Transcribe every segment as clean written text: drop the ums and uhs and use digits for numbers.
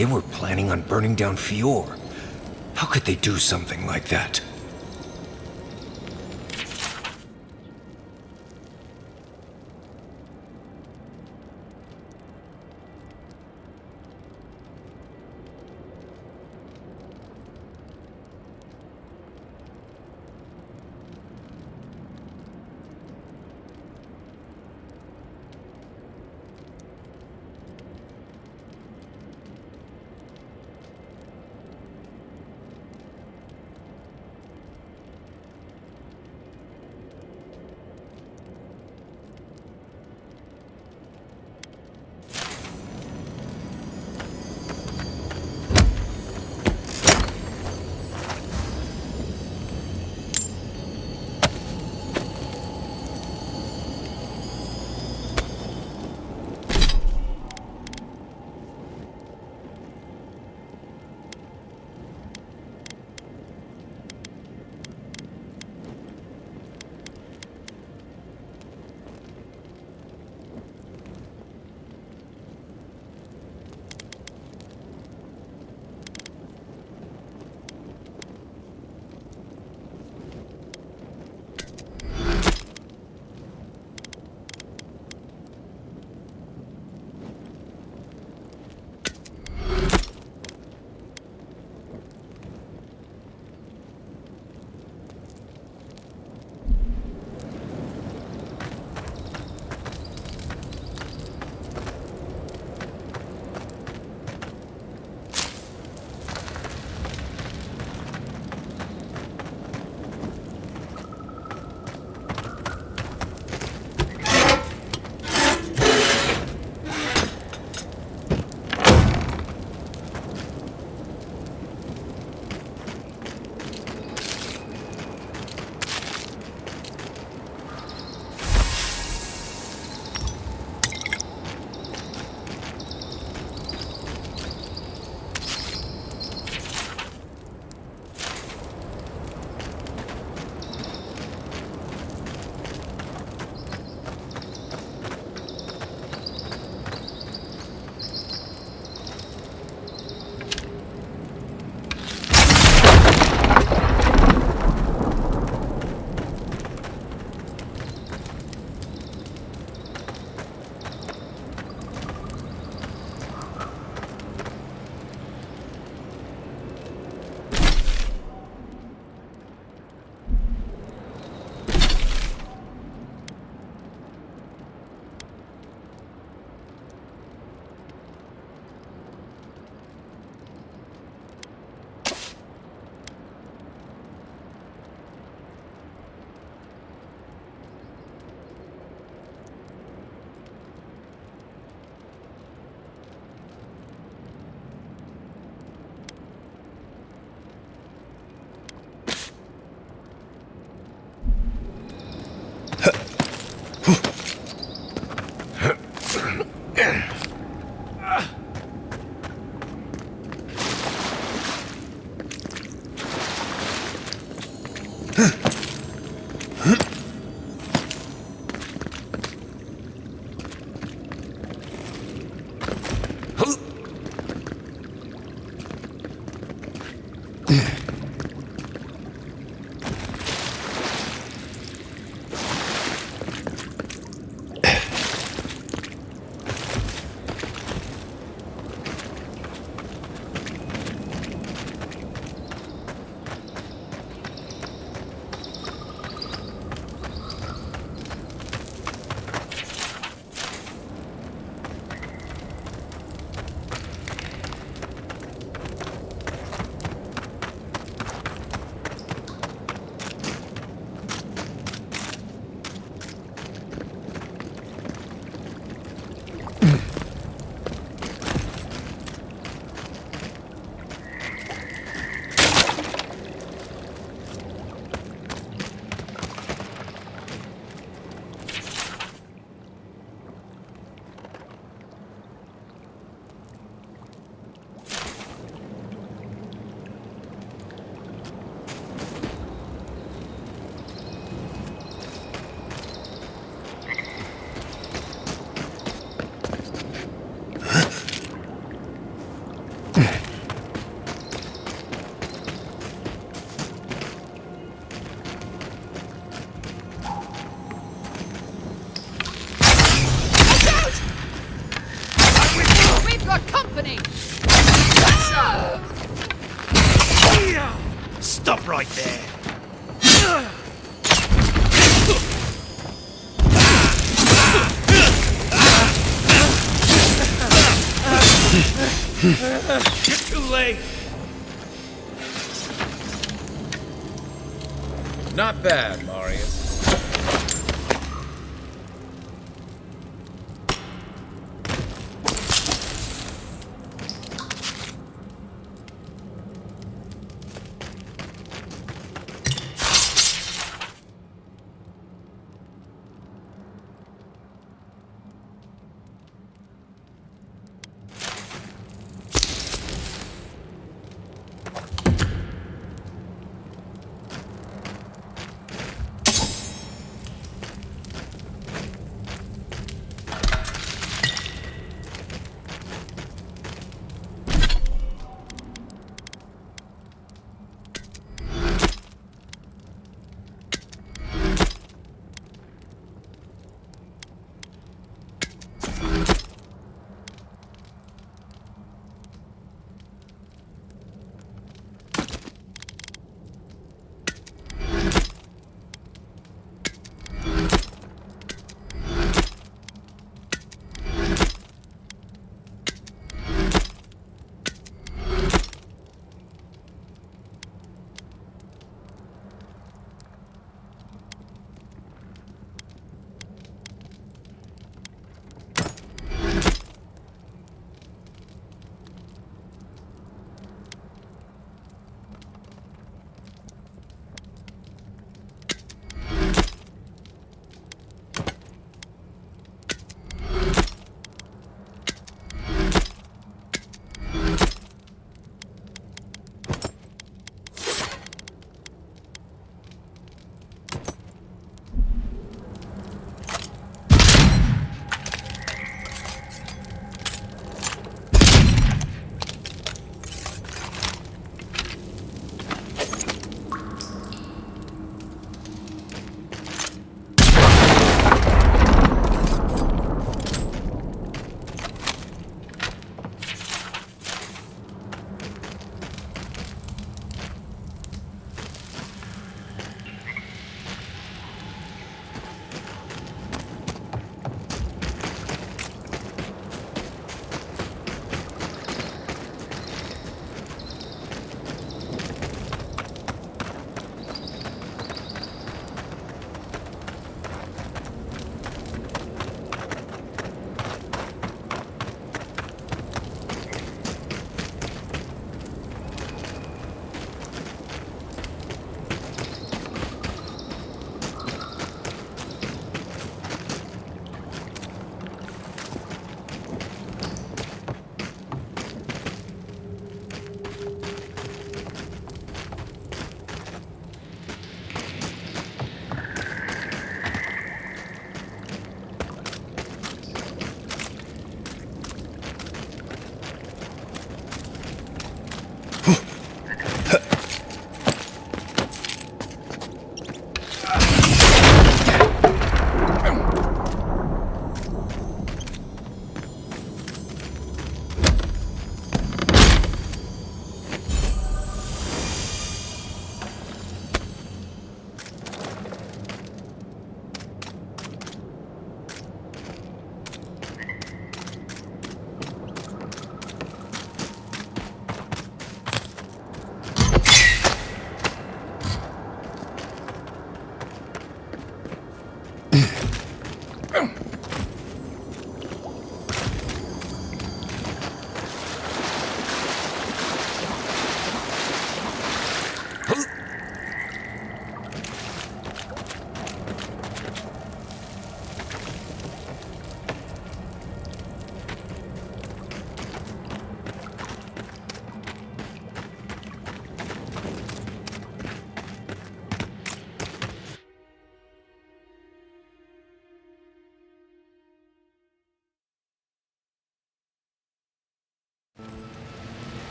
They were planning on burning down Fior. How could they do something like that? Stop right there! You're too late! Not bad, Marius.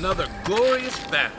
Another glorious battle.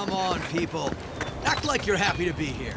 Come on, people. Act like you're happy to be here.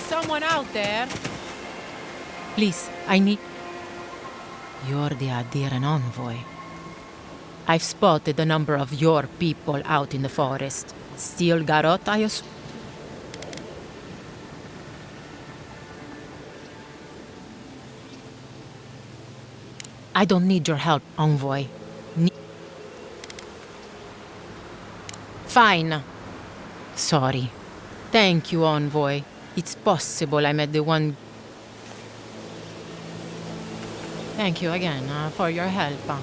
someone out there? Please, I need... You're the Adiran envoy. I've spotted a number of your people out in the forest. Still Garot, I assume? I don't need your help, envoy. Fine. Sorry. Thank you, envoy. It's possible I met the one... Thank you again for your help.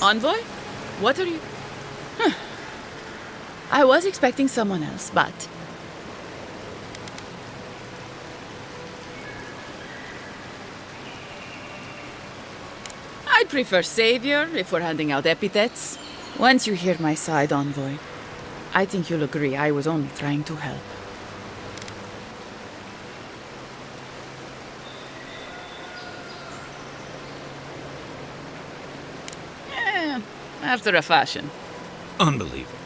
Envoy? What are you... I was expecting someone else, but... I'd prefer Savior if we're handing out epithets. Once you hear my side, Envoy, I think you'll agree I was only trying to help. After a fashion. Unbelievable.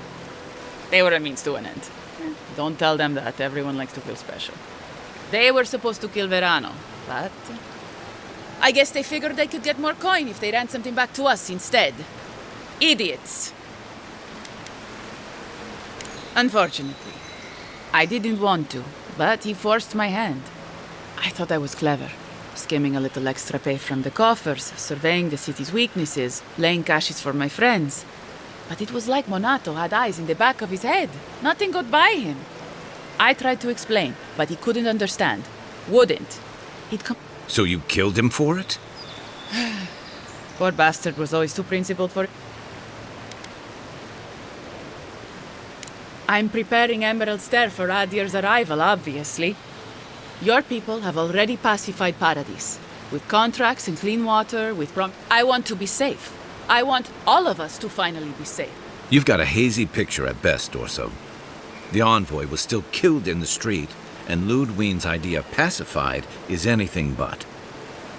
They were a means to an end. Don't tell them that. Everyone likes to feel special. They were supposed to kill Verano, but... I guess they figured they could get more coin if they ransomed him back to us instead. Idiots. Unfortunately. I didn't want to, but he forced my hand. I thought I was clever. Skimming a little extra pay from the coffers, surveying the city's weaknesses, laying caches for my friends. But it was like Monato had eyes in the back of his head. Nothing got by him. I tried to explain, but he couldn't understand. Wouldn't. He'd come... So you killed him for it? Poor bastard was always too principled for it. I'm preparing Emerald Stair for Adir's arrival, obviously. Your people have already pacified Paradise. With contracts and clean water, with I want to be safe. I want all of us to finally be safe. You've got a hazy picture at best, Orso. The Envoy was still killed in the street, and Ludwine's idea of pacified is anything but.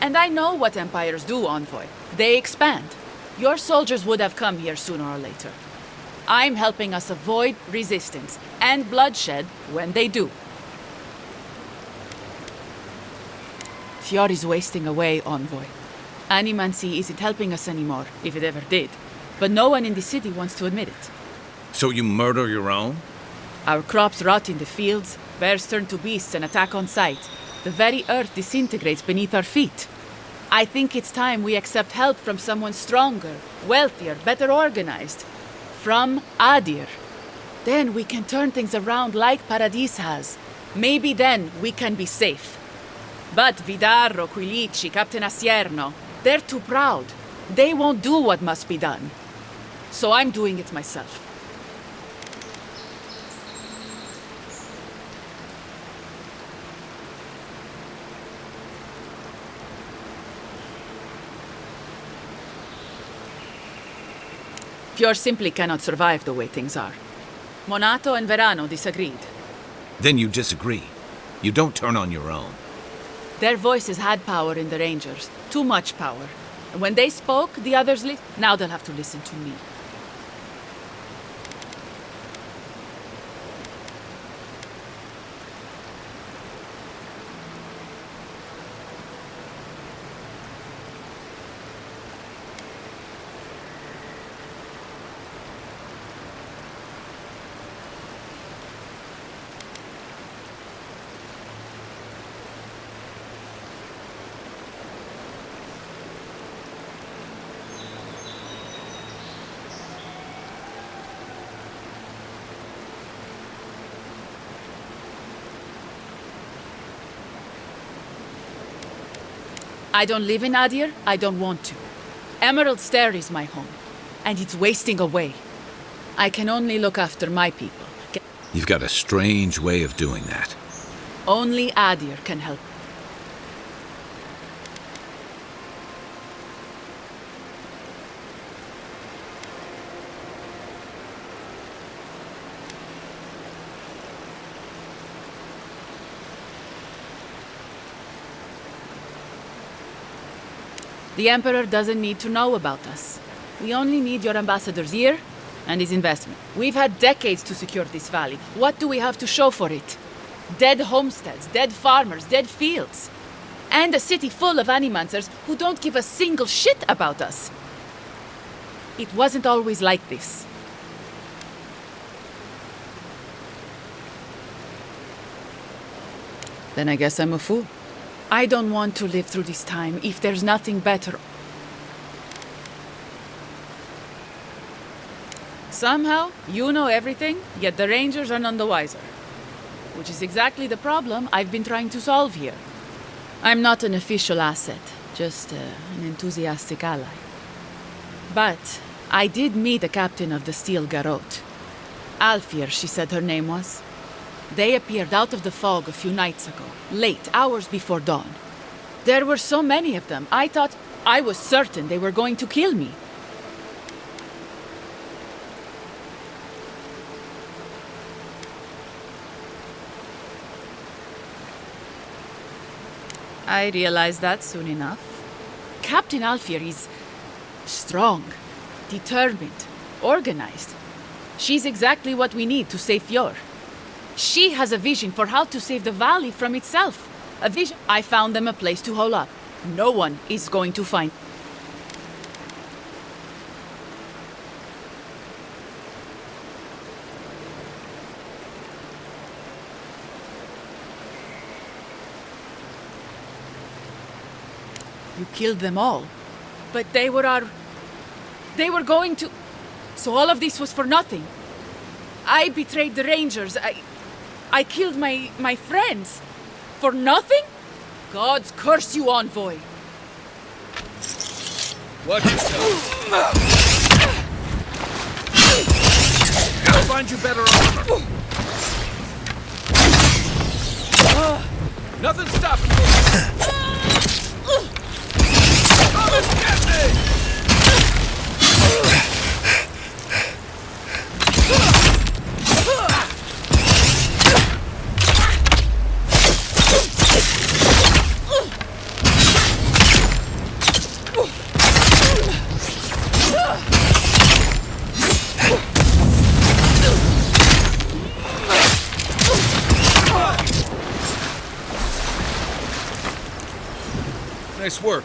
And I know what empires do, Envoy. They expand. Your soldiers would have come here sooner or later. I'm helping us avoid resistance and bloodshed when they do. Fiori's wasting away, Envoy. Animancy isn't helping us anymore, if it ever did. But no one in the city wants to admit it. So you murder your own? Our crops rot in the fields, bears turn to beasts and attack on sight. The very earth disintegrates beneath our feet. I think it's time we accept help from someone stronger, wealthier, better organized. From Adir. Then we can turn things around like Paradis has. Maybe then we can be safe. But Vidarro, Quilici, Captain Asierno, they're too proud. They won't do what must be done. So I'm doing it myself. Fior simply cannot survive the way things are. Monato and Verano disagreed. Then you disagree. You don't turn on your own. Their voices had power in the Rangers. Too much power. And when they spoke, the others now they'll have to listen to me. I don't live in Adir, I don't want to. Emerald Stair is my home, and it's wasting away. I can only look after my people. You've got a strange way of doing that. Only Adir can help. The Emperor doesn't need to know about us. We only need your ambassador's ear and his investment. We've had decades to secure this valley. What do we have to show for it? Dead homesteads, dead farmers, dead fields. And a city full of animancers who don't give a single shit about us. It wasn't always like this. Then I guess I'm a fool. I don't want to live through this time if there's nothing better. Somehow, you know everything, yet the Rangers are none the wiser. Which is exactly the problem I've been trying to solve here. I'm not an official asset, just an enthusiastic ally. But I did meet the captain of the Steel Garrote. Alfir, she said her name was. They appeared out of the fog a few nights ago, late, hours before dawn. There were so many of them, I was certain they were going to kill me. I realized that soon enough. Captain Alfir is strong, determined, organized. She's exactly what we need to save Fjord. She has a vision for how to save the valley from itself. A vision. I found them a place to hole up. No one is going to find. You killed them all. But they were going to... So all of this was for nothing. I betrayed the Rangers. I killed my friends. For nothing? Gods curse you, Envoy. Watch yourself. I'll find you better armor. Nothing stopping you. Come and get me! Nice work.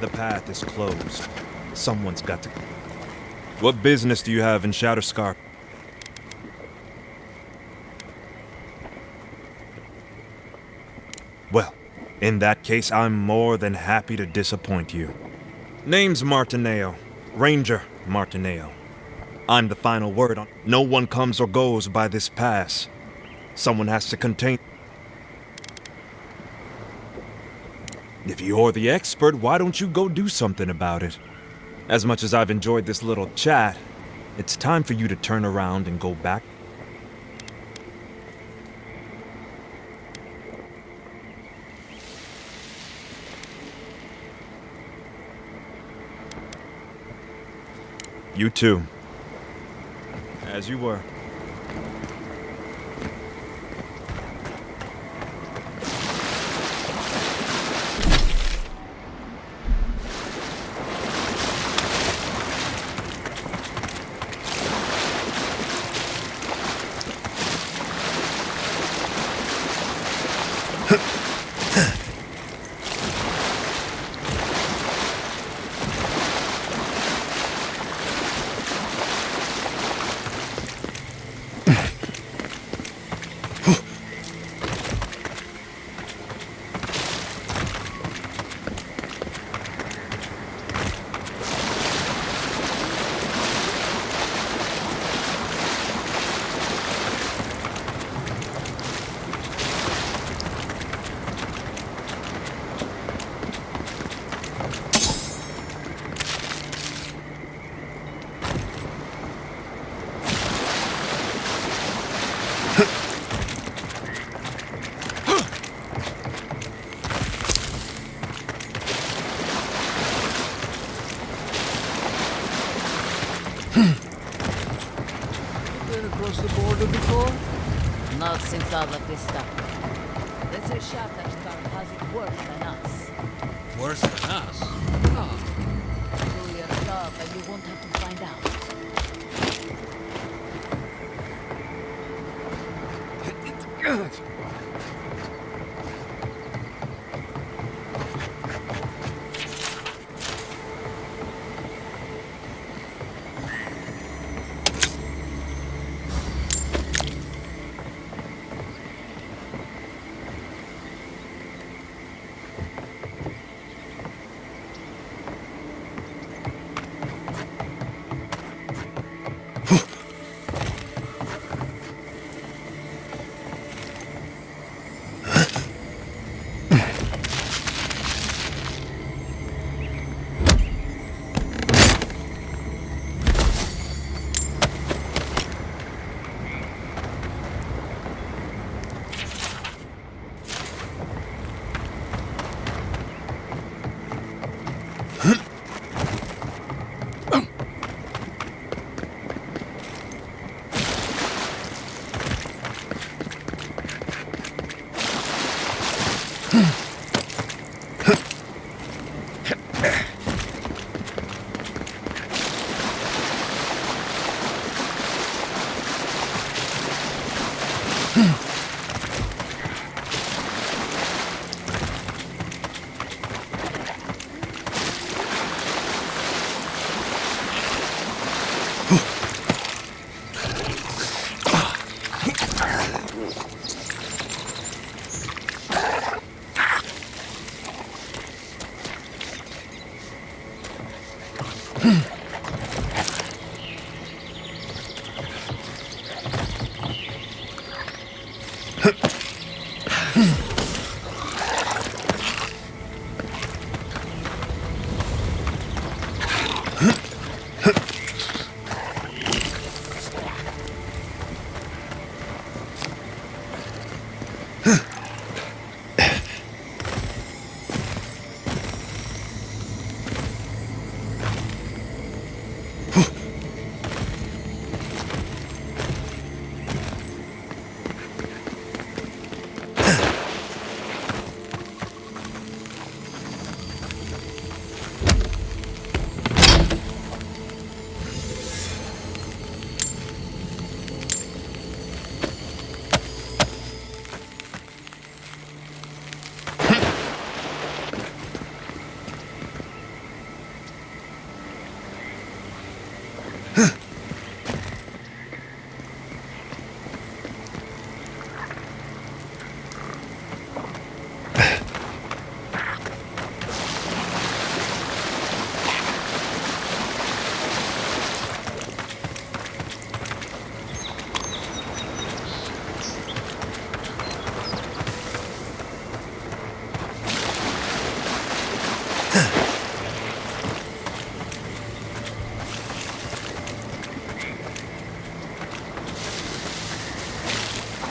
The path is closed. Someone's got to... What business do you have in Shatterscarp? Well, in that case, I'm more than happy to disappoint you. Name's Martineo. Ranger Martineo. I'm the final word on... No one comes or goes by this pass. Someone has to contain... If you're the expert, why don't you go do something about it? As much as I've enjoyed this little chat, it's time for you to turn around and go back. You too. As you were. been across the border before? Not since all of this stuff. Let's say Shatashtar has it worse than us. Worse than us? Oh. Do your job and you won't have to find out.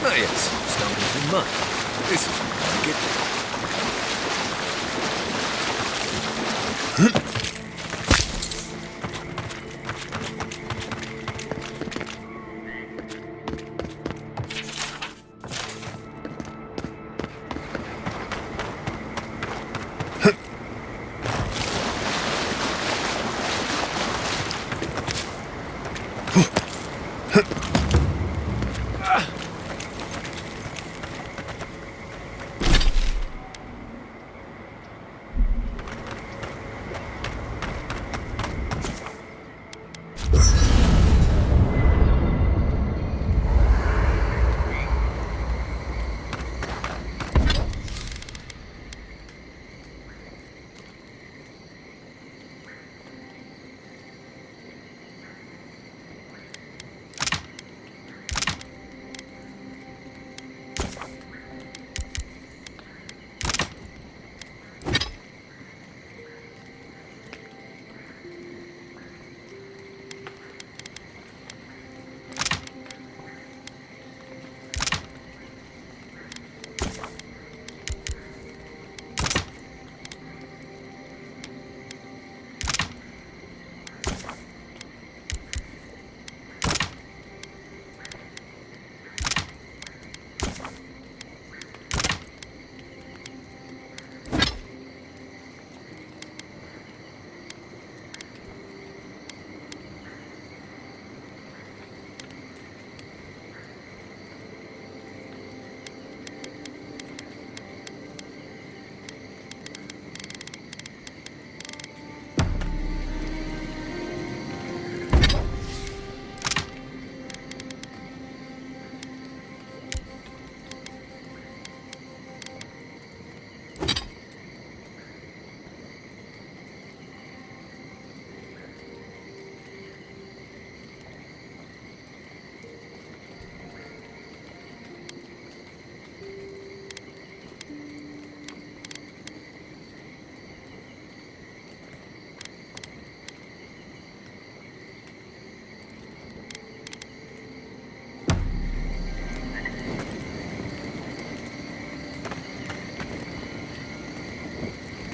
Ah, yes, stumbling through mud. This is where I get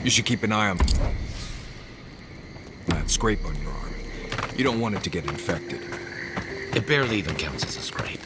You should keep an eye on that scrape on your arm. You don't want it to get infected. It barely even counts as a scrape.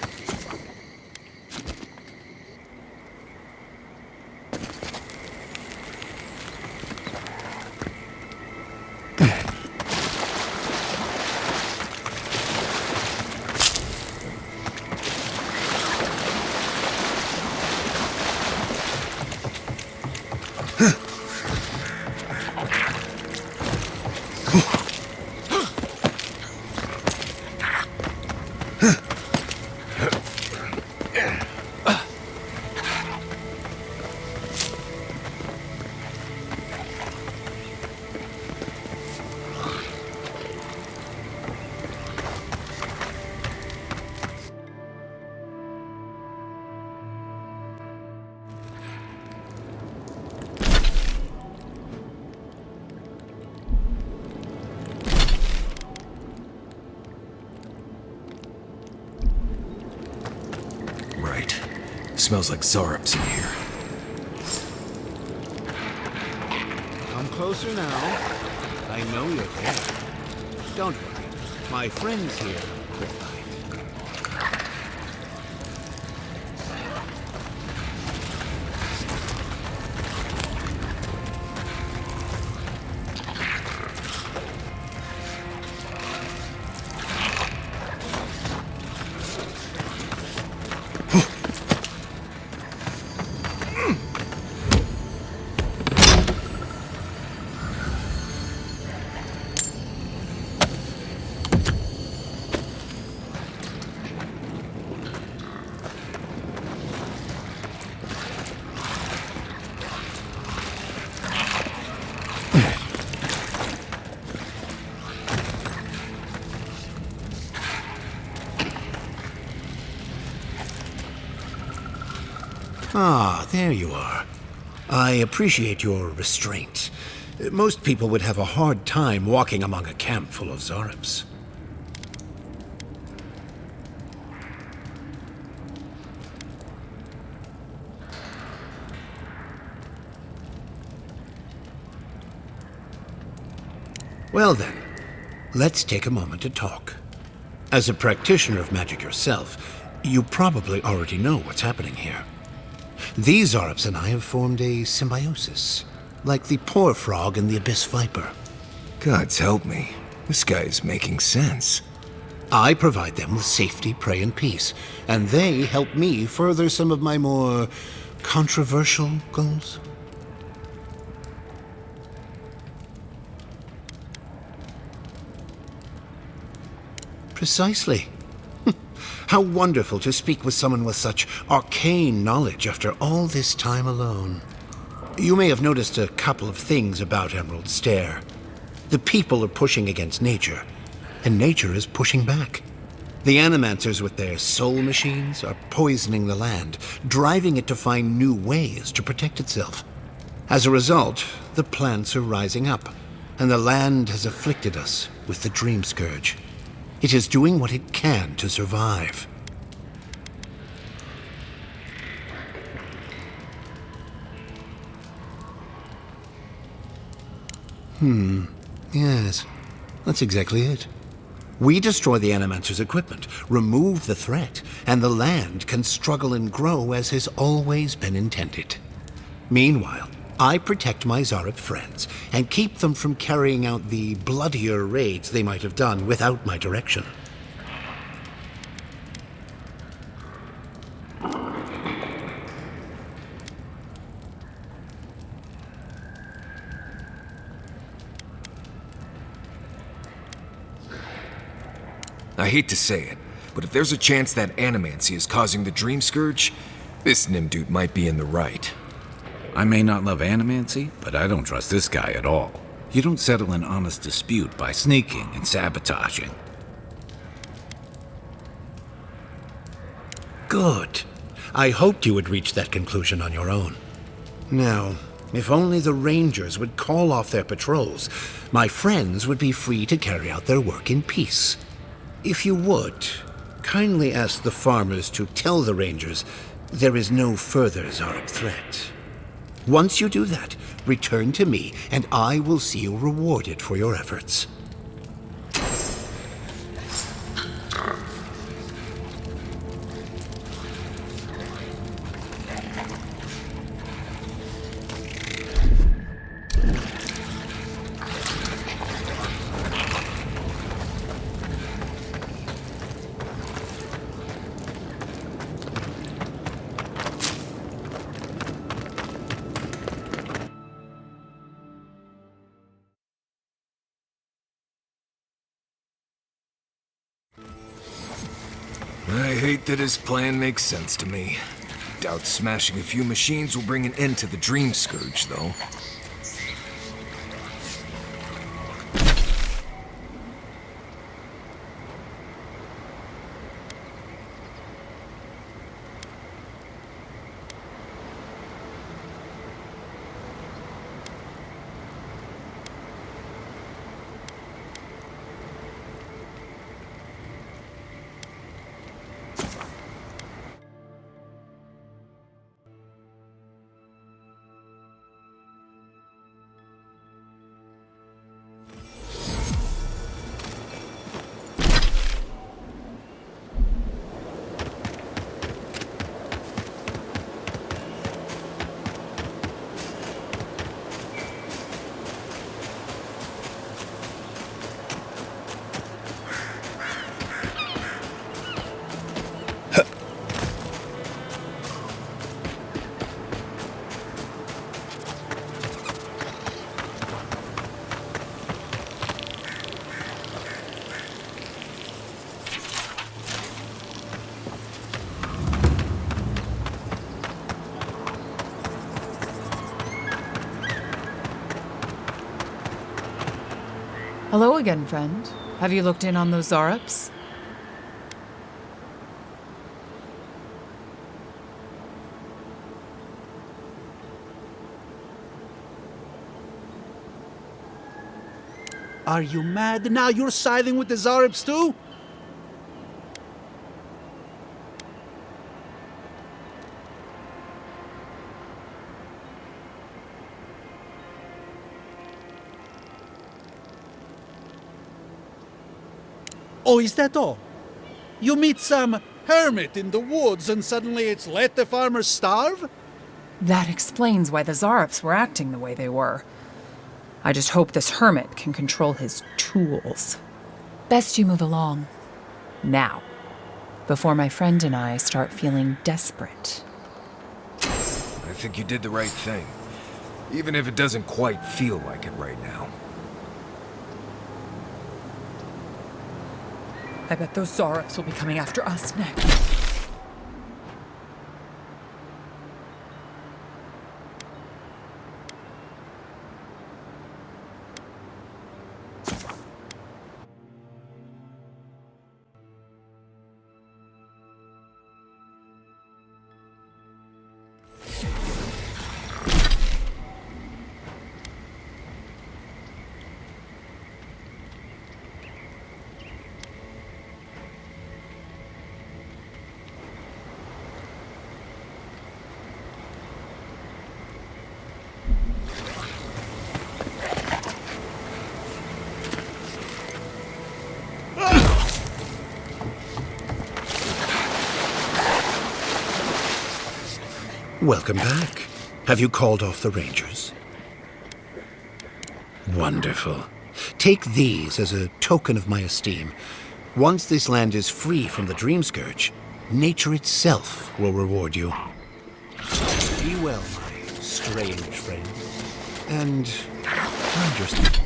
Right. Smells like Zarps in here. Come closer now. I know you're there. Don't worry. My friends here will find. Ah, there you are. I appreciate your restraint. Most people would have a hard time walking among a camp full of Zarps. Well then, let's take a moment to talk. As a practitioner of magic yourself, you probably already know what's happening here. These Zarps and I have formed a symbiosis, like the poor frog and the abyss viper. Gods help me. This guy is making sense. I provide them with safety, prey, and peace, and they help me further some of my more controversial goals. Precisely. How wonderful to speak with someone with such arcane knowledge after all this time alone. You may have noticed a couple of things about Emerald Stair. The people are pushing against nature, and nature is pushing back. The Animancers with their soul machines are poisoning the land, driving it to find new ways to protect itself. As a result, the plants are rising up, and the land has afflicted us with the Dream Scourge. It is doing what it can to survive. Yes, that's exactly it. We destroy the Animancer's equipment, remove the threat, and the land can struggle and grow as has always been intended. Meanwhile, I protect my Zarep friends and keep them from carrying out the bloodier raids they might have done without my direction. I hate to say it, but if there's a chance that animancy is causing the Dream Scourge, this Nimdude might be in the right. I may not love animancy, but I don't trust this guy at all. You don't settle an honest dispute by sneaking and sabotaging. Good. I hoped you would reach that conclusion on your own. Now, if only the Rangers would call off their patrols, my friends would be free to carry out their work in peace. If you would, kindly ask the farmers to tell the Rangers there is no further Zarep threat. Once you do that, return to me, and I will see you rewarded for your efforts. I hate that his plan makes sense to me. Doubt smashing a few machines will bring an end to the Dream Scourge, though. Hello again, friend. Have you looked in on those Zarups? Are you mad? Now you're siding with the Zarups too? Oh, is that all? You meet some hermit in the woods and suddenly it's let the farmers starve? That explains why the Zarups were acting the way they were. I just hope this hermit can control his tools. Best you move along. Now. Before my friend and I start feeling desperate. I think you did the right thing. Even if it doesn't quite feel like it right now. I bet those Zarups will be coming after us next. Welcome back. Have you called off the Rangers? Wonderful. Take these as a token of my esteem. Once this land is free from the Dream Scourge, nature itself will reward you. Be well, my strange friend. And mind yourself.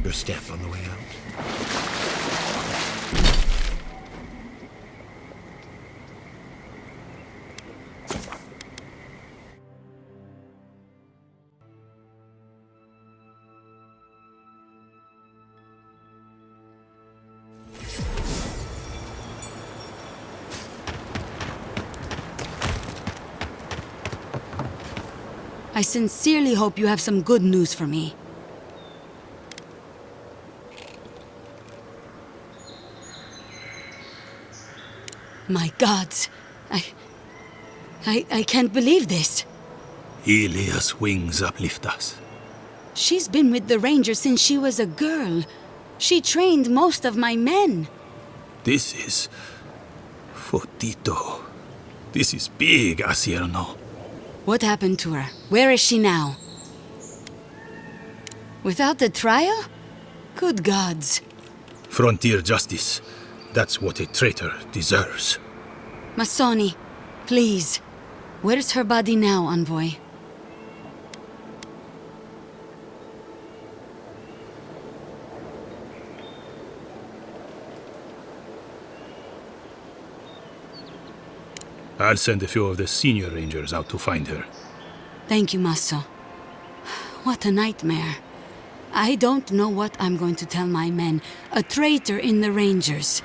your step on the way out. I sincerely hope you have some good news for me. My gods, I can't believe this. Ilia's wings uplift us. She's been with the Rangers since she was a girl. She trained most of my men. This is... Fotito. This is big, Asierno. What happened to her? Where is she now? Without the trial? Good gods. Frontier justice. That's what a traitor deserves. Masoni, please. Where's her body now, Envoy? I'll send a few of the senior rangers out to find her. Thank you, Masso. What a nightmare. I don't know what I'm going to tell my men. A traitor in the Rangers.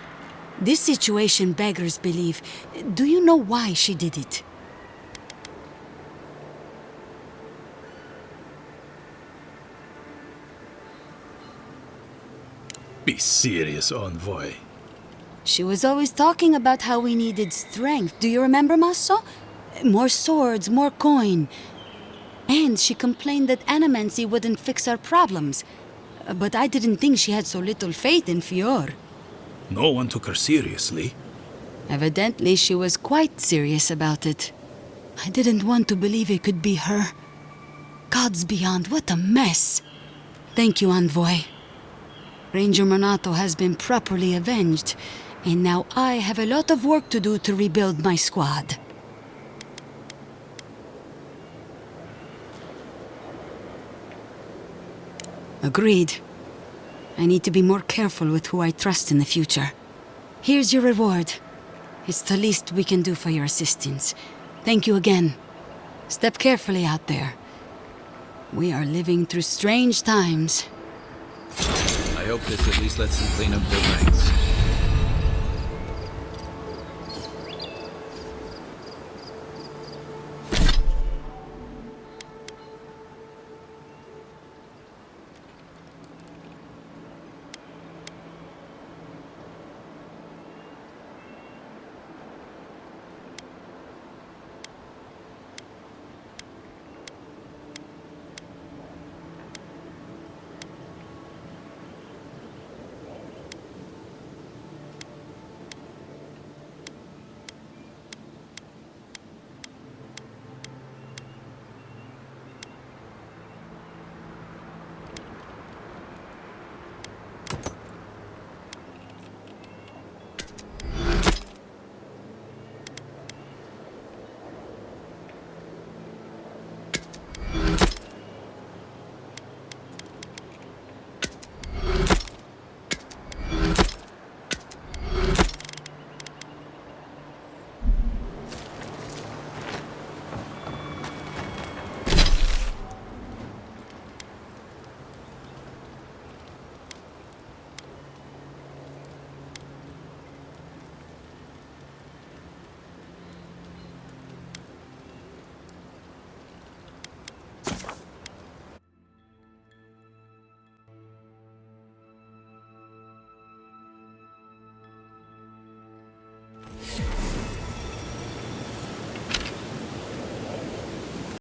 This situation beggars belief. Do you know why she did it? Be serious, Envoy. She was always talking about how we needed strength. Do you remember, Masso? More swords, more coin. And she complained that animancy wouldn't fix our problems. But I didn't think she had so little faith in Fior. No one took her seriously. Evidently, she was quite serious about it. I didn't want to believe it could be her. Gods beyond, what a mess. Thank you, Envoy. Ranger Monato has been properly avenged, and now I have a lot of work to do to rebuild my squad. Agreed. I need to be more careful with who I trust in the future. Here's your reward. It's the least we can do for your assistance. Thank you again. Step carefully out there. We are living through strange times. I hope this at least lets them clean up their ranks.